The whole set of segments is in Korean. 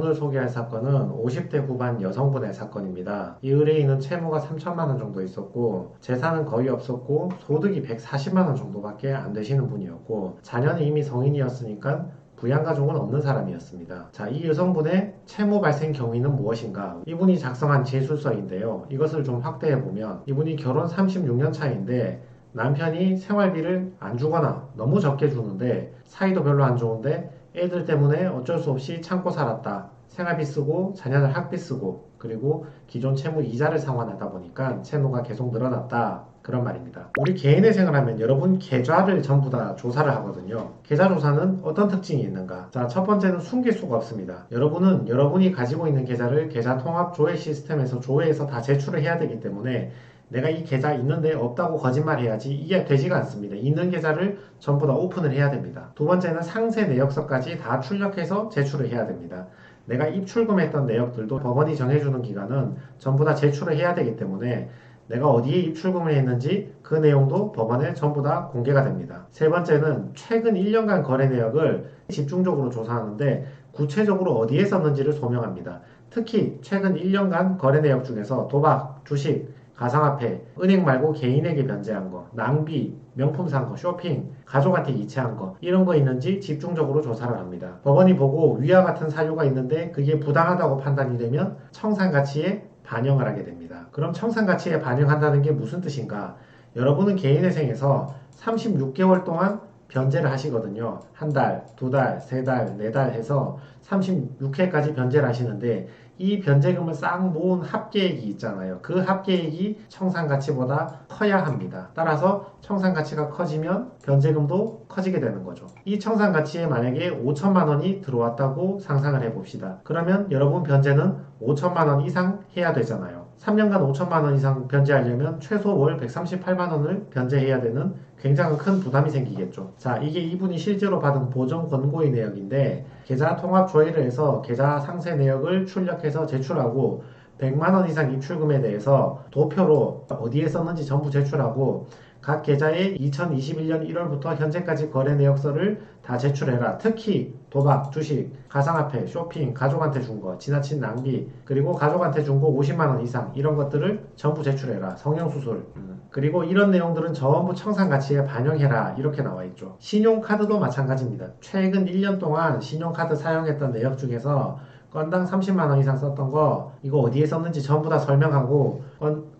오늘 소개할 사건은 50대 후반 여성분의 사건입니다. 이 의뢰인은 채무가 3천만 원 정도 있었고 재산은 거의 없었고 소득이 140만 원 정도밖에 안 되시는 분이었고 자녀는 이미 성인이었으니까 부양가족은 없는 사람이었습니다. 자, 이 여성분의 채무 발생 경위는 무엇인가? 이분이 작성한 제출서인데요. 이것을 좀 확대해보면 이분이 결혼 36년 차인데 남편이 생활비를 안 주거나 너무 적게 주는데 사이도 별로 안 좋은데 애들 때문에 어쩔 수 없이 참고 살았다. 생활비 쓰고 자녀들 학비 쓰고 그리고 기존 채무 이자를 상환하다 보니까 채무가 계속 늘어났다. 그런 말입니다. 우리 개인회생을 하면 여러분 계좌를 전부 다 조사를 하거든요. 계좌 조사는 어떤 특징이 있는가? 자, 첫 번째는 숨길 수가 없습니다. 여러분은 여러분이 가지고 있는 계좌를 계좌 통합 조회 시스템에서 조회해서 다 제출을 해야 되기 때문에 내가 이 계좌 있는데 없다고 거짓말해야지 이게 되지가 않습니다. 있는 계좌를 전부 다 오픈을 해야 됩니다. 두 번째는 상세 내역서까지 다 출력해서 제출을 해야 됩니다. 내가 입출금했던 내역들도 법원이 정해주는 기간은 전부 다 제출을 해야 되기 때문에 내가 어디에 입출금을 했는지 그 내용도 법원에 전부 다 공개가 됩니다. 세 번째는 최근 1년간 거래 내역을 집중적으로 조사하는데 구체적으로 어디에 썼는지를 소명합니다. 특히 최근 1년간 거래 내역 중에서 도박, 주식, 가상화폐, 은행 말고 개인에게 변제한 거, 낭비, 명품 산 거, 쇼핑, 가족한테 이체한 거 이런 거 있는지 집중적으로 조사를 합니다. 법원이 보고 위와 같은 사유가 있는데 그게 부당하다고 판단이 되면 청산가치에 반영을 하게 됩니다. 그럼 청산가치에 반영한다는 게 무슨 뜻인가? 여러분은 개인회생에서 36개월 동안 변제를 하시거든요. 한 달, 두 달, 세 달, 네 달 해서 36회까지 변제를 하시는데 이 변제금을 싹 모은 합계액이 있잖아요. 그 합계액이 청산가치보다 커야 합니다. 따라서 청산가치가 커지면 변제금도 커지게 되는 거죠. 이 청산가치에 만약에 5천만 원이 들어왔다고 상상을 해봅시다. 그러면 여러분 변제는 5천만 원 이상 해야 되잖아요. 3년간 5천만 원 이상 변제하려면 최소 월 138만 원을 변제해야 되는 굉장히 큰 부담이 생기겠죠. 자, 이게 이분이 실제로 받은 보정 권고의 내역인데 계좌 통합 조회를 해서 계좌 상세 내역을 출력해서 제출하고 100만 원 이상 입출금에 대해서 도표로 어디에 썼는지 전부 제출하고 각 계좌에 2021년 1월부터 현재까지 거래 내역서를 다 제출해라. 특히 도박, 주식, 가상화폐, 쇼핑, 가족한테 준 거, 지나친 낭비, 그리고 가족한테 준 거 50만 원 이상 이런 것들을 전부 제출해라. 성형수술. 그리고 이런 내용들은 전부 청산가치에 반영해라. 이렇게 나와 있죠. 신용카드도 마찬가지입니다. 최근 1년 동안 신용카드 사용했던 내역 중에서 건당 30만 원 이상 썼던 거 이거 어디에 썼는지 전부 다 설명하고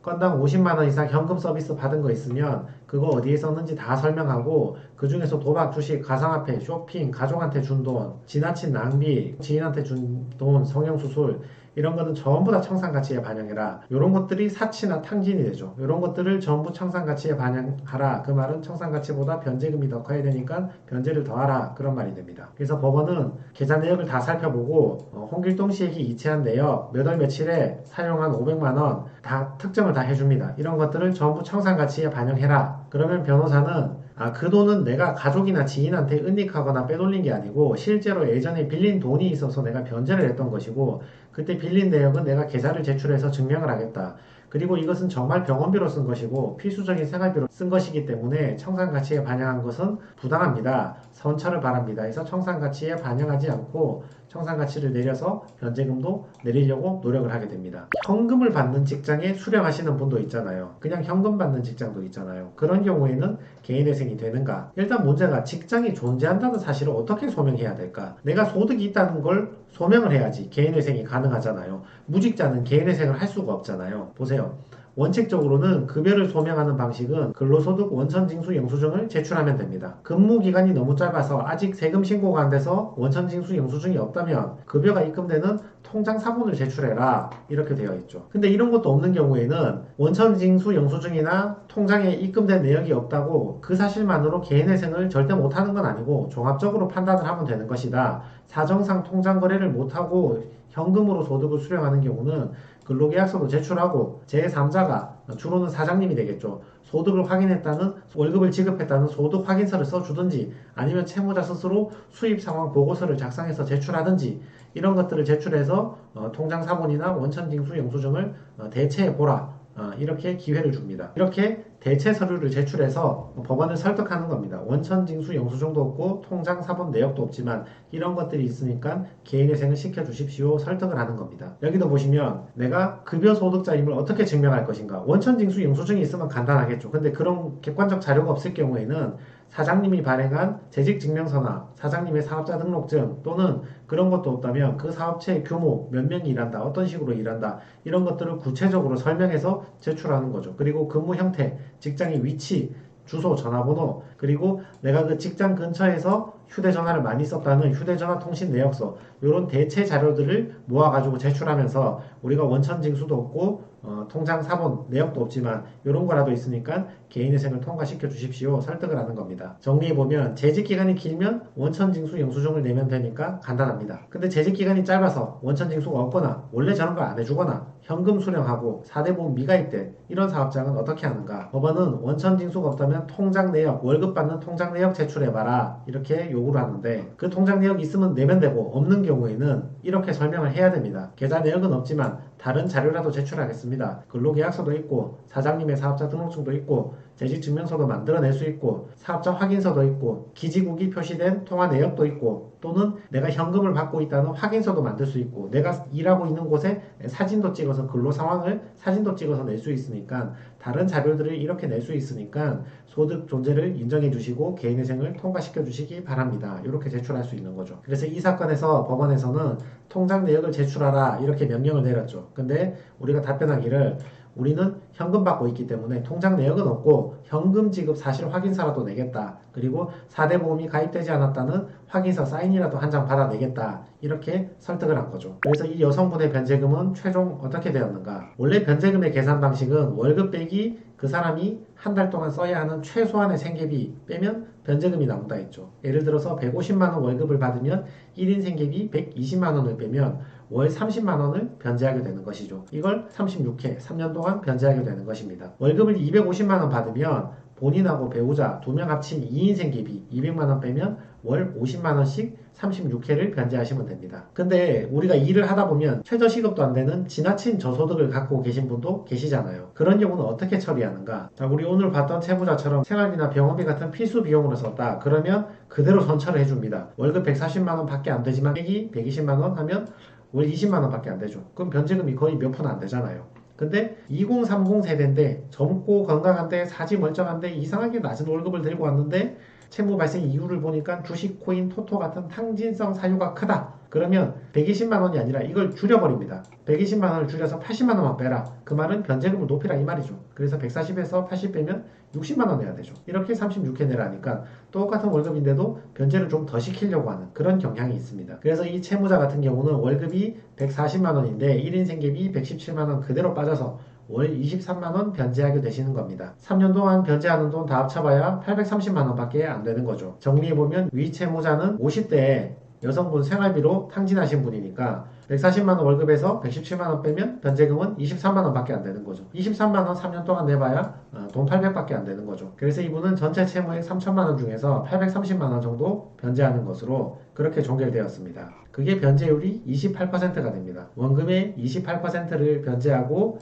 건당 50만 원 이상 현금 서비스 받은 거 있으면 그거 어디에 썼는지 다 설명하고 그 중에서 도박, 주식, 가상화폐, 쇼핑, 가족한테 준 돈, 지나친 낭비, 지인한테 준 돈, 성형수술 이런 거는 전부 다 청산가치에 반영해라. 이런 것들이 사치나 탕진이 되죠. 이런 것들을 전부 청산가치에 반영하라. 그 말은 청산가치보다 변제금이 더 커야 되니까 변제를 더하라. 그런 말이 됩니다. 그래서 법원은 계좌 내역을 다 살펴보고 홍길동 씨에게 이체한 내역 몇 월 며칠에 사용한 500만 원 다 특정을 다 해줍니다. 이런 것들을 전부 청산가치에 반영해라. 그러면 변호사는 그 돈은 내가 가족이나 지인한테 은닉하거나 빼돌린 게 아니고 실제로 예전에 빌린 돈이 있어서 내가 변제를 했던 것이고 그때 빌린 내역은 내가 계좌를 제출해서 증명을 하겠다. 그리고 이것은 정말 병원비로 쓴 것이고 필수적인 생활비로 쓴 것이기 때문에 청산가치에 반영한 것은 부당합니다. 선처를 바랍니다. 그래서 청산가치에 반영하지 않고 청산가치를 내려서 변제금도 내리려고 노력을 하게 됩니다. 현금을 받는 직장에 수령하시는 분도 있잖아요. 그냥 현금 받는 직장도 있잖아요. 그런 경우에는 개인회생이 되는가? 일단 문제가 직장이 존재한다는 사실을 어떻게 소명해야 될까? 내가 소득이 있다는 걸 소명을 해야지 개인회생이 가능하잖아요. 무직자는 개인회생을 할 수가 없잖아요. 보세요. 원칙적으로는 급여를 소명하는 방식은 근로소득 원천징수 영수증을 제출하면 됩니다. 근무기간이 너무 짧아서 아직 세금 신고가 안 돼서 원천징수 영수증이 없다면 급여가 입금되는 통장 사본을 제출해라 이렇게 되어 있죠. 근데 이런 것도 없는 경우에는 원천징수 영수증이나 통장에 입금된 내역이 없다고 그 사실만으로 개인회생을 절대 못하는 건 아니고 종합적으로 판단을 하면 되는 것이다. 사정상 통장 거래를 못하고 현금으로 소득을 수령하는 경우는 근로계약서도 제출하고 제3자가 주로는 사장님이 되겠죠. 소득을 확인했다는 월급을 지급했다는 소득 확인서를 써주든지 아니면 채무자 스스로 수입 상황 보고서를 작성해서 제출하든지 이런 것들을 제출해서 통장 사본이나 원천징수 영수증을 대체해 보라. 이렇게 기회를 줍니다. 이렇게 대체 서류를 제출해서 법원을 설득하는 겁니다. 원천징수 영수증도 없고 통장 사본 내역도 없지만 이런 것들이 있으니까 개인회생을 시켜주십시오. 설득을 하는 겁니다. 여기도 보시면 내가 급여소득자임을 어떻게 증명할 것인가. 원천징수 영수증이 있으면 간단하겠죠. 근데 그런 객관적 자료가 없을 경우에는 사장님이 발행한 재직증명서나 사장님의 사업자 등록증 또는 그런 것도 없다면 그 사업체의 규모, 몇 명이 일한다, 어떤 식으로 일한다 이런 것들을 구체적으로 설명해서 제출하는 거죠. 그리고 근무 형태, 직장의 위치, 주소, 전화번호, 그리고 내가 그 직장 근처에서 휴대전화를 많이 썼다는 휴대전화 통신 내역서 이런 대체 자료들을 모아가지고 제출하면서 우리가 원천징수도 없고 통장 사본 내역도 없지만 이런 거라도 있으니까 개인회생을 통과시켜 주십시오. 설득을 하는 겁니다. 정리해보면 재직기간이 길면 원천징수 영수증을 내면 되니까 간단합니다. 근데 재직기간이 짧아서 원천징수가 없거나 원래 저런 걸 안 해주거나 현금 수령하고 4대 보험 미가입된 이런 사업장은 어떻게 하는가? 법원은 원천징수가 없다면 통장 내역, 월급 받는 통장 내역 제출해봐라 이렇게 요구를 하는데 그 통장 내역이 있으면 내면 되고 없는 경우에는 이렇게 설명을 해야 됩니다. 계좌 내역은 없지만 다른 자료라도 제출하겠습니다. 근로계약서도 있고 사장님의 사업자 등록증도 있고 재직증명서도 만들어낼 수 있고 사업자 확인서도 있고 기지국이 표시된 통화 내역도 있고 또는 내가 현금을 받고 있다는 확인서도 만들 수 있고 내가 일하고 있는 곳에 사진도 찍어서 근로 상황을 사진도 찍어서 낼 수 있으니까 다른 자료들을 이렇게 낼 수 있으니까 소득 존재를 인정해 주시고 개인회생을 통과시켜 주시기 바랍니다. 이렇게 제출할 수 있는 거죠. 그래서 이 사건에서 법원에서는 통장 내역을 제출하라 이렇게 명령을 내렸죠. 근데 우리가 답변하기를 우리는 현금 받고 있기 때문에 통장 내역은 없고 현금 지급 사실 확인서라도 내겠다. 그리고 4대 보험이 가입되지 않았다는 확인서 사인이라도 한 장 받아내겠다. 이렇게 설득을 한 거죠. 그래서 이 여성분의 변제금은 최종 어떻게 되었는가? 원래 변제금의 계산 방식은 월급 빼기 그 사람이 한 달 동안 써야 하는 최소한의 생계비 빼면 변제금이 나온다 했죠. 예를 들어서 150만원 월급을 받으면 1인 생계비 120만원을 빼면 월 30만원을 변제하게 되는 것이죠. 이걸 36회, 3년 동안 변제하게 되는 것입니다. 월급을 250만원 받으면 본인하고 배우자 2명 합친 2인 생계비 200만원 빼면 월 50만원씩 36회를 변제하시면 됩니다. 근데 우리가 일을 하다 보면 최저시급도 안 되는 지나친 저소득을 갖고 계신 분도 계시잖아요. 그런 경우는 어떻게 처리하는가? 자, 우리 오늘 봤던 채무자처럼 생활비나 병원비 같은 필수 비용으로 썼다. 그러면 그대로 선처를 해줍니다. 월급 140만원 밖에 안 되지만 빼기 120만원 하면 월 20만원 밖에 안 되죠. 그럼 변제금이 거의 몇 푼 안 되잖아요. 근데 2030 세대인데 젊고 건강한데 사지 멀쩡한데 이상하게 낮은 월급을 들고 왔는데 채무 발생 이유를 보니까 주식, 코인, 토토 같은 탕진성 사유가 크다. 그러면 120만원이 아니라 이걸 줄여버립니다. 120만원을 줄여서 80만원만 빼라. 그 말은 변제금을 높이라 이 말이죠. 그래서 140에서 80 빼면 60만원 내야 되죠. 이렇게 36회 내라니까 똑같은 월급인데도 변제를 좀 더 시키려고 하는 그런 경향이 있습니다. 그래서 이 채무자 같은 경우는 월급이 140만원인데 1인 생계비 117만원 그대로 빠져서 월 23만원 변제하게 되시는 겁니다. 3년 동안 변제하는 돈 다 합쳐봐야 830만원 밖에 안 되는 거죠. 정리해보면 위 채무자는 50대에 여성분 생활비로 탕진하신 분이니까 140만원 월급에서 117만원 빼면 변제금은 23만원 밖에 안 되는 거죠. 23만원 3년 동안 내봐야 돈 800밖에 안 되는 거죠. 그래서 이분은 전체 채무액 3천만원 중에서 830만원 정도 변제하는 것으로 그렇게 종결되었습니다. 그게 변제율이 28%가 됩니다. 원금의 28%를 변제하고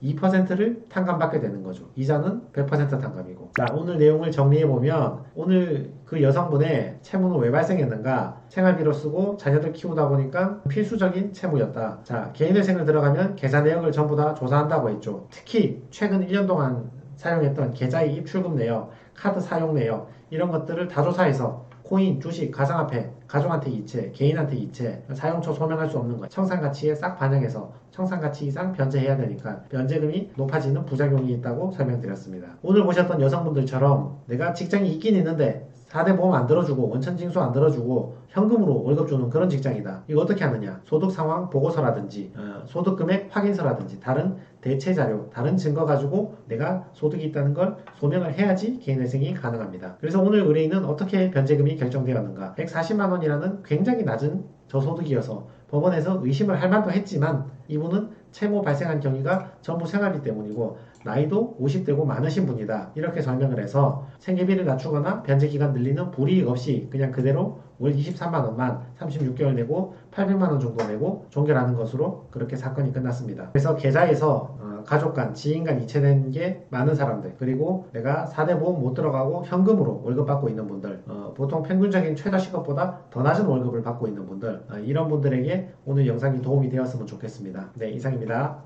2%를 탕감받게 되는 거죠. 이자는 100% 탕감이고. 자, 오늘 내용을 정리해보면 오늘 그 여성분의 채무는 왜 발생했는가? 생활비로 쓰고 자녀들 키우다 보니까 필수적인 채무였다. 자, 개인회생을 들어가면 계좌 내역을 전부 다 조사한다고 했죠. 특히 최근 1년 동안 사용했던 계좌의 입출금 내역, 카드 사용 내역 이런 것들을 다 조사해서 코인, 주식, 가상화폐, 가족한테 이체, 개인한테 이체, 사용처 소명할 수 없는 것, 청산가치에 싹 반영해서 청산가치 이상 변제해야 되니까 변제금이 높아지는 부작용이 있다고 설명드렸습니다. 오늘 보셨던 여성분들처럼 내가 직장이 있긴 있는데 4대 보험 안 들어주고 원천징수 안 들어주고 현금으로 월급 주는 그런 직장이다. 이거 어떻게 하느냐? 소득 상황 보고서라든지 소득 금액 확인서라든지 다른 대체 자료, 다른 증거 가지고 내가 소득이 있다는 걸 소명을 해야지 개인회생이 가능합니다. 그래서 오늘 의뢰인은 어떻게 변제금이 결정되었는가? 140만 원이라는 굉장히 낮은 저소득이어서 법원에서 의심을 할 만도 했지만 이분은 채무 발생한 경위가 전부 생활비 때문이고 나이도 50대고 많으신 분이다. 이렇게 설명을 해서 생계비를 낮추거나 변제기간 늘리는 불이익 없이 그냥 그대로 월 23만원만 36개월 내고 800만원 정도 내고 종결하는 것으로 그렇게 사건이 끝났습니다. 그래서 계좌에서 가족 간, 지인 간 이체된 게 많은 사람들, 그리고 내가 4대 보험 못 들어가고 현금으로 월급 받고 있는 분들, 보통 평균적인 최저 시급보다 더 낮은 월급을 받고 있는 분들, 이런 분들에게 오늘 영상이 도움이 되었으면 좋겠습니다. 네, 이상입니다.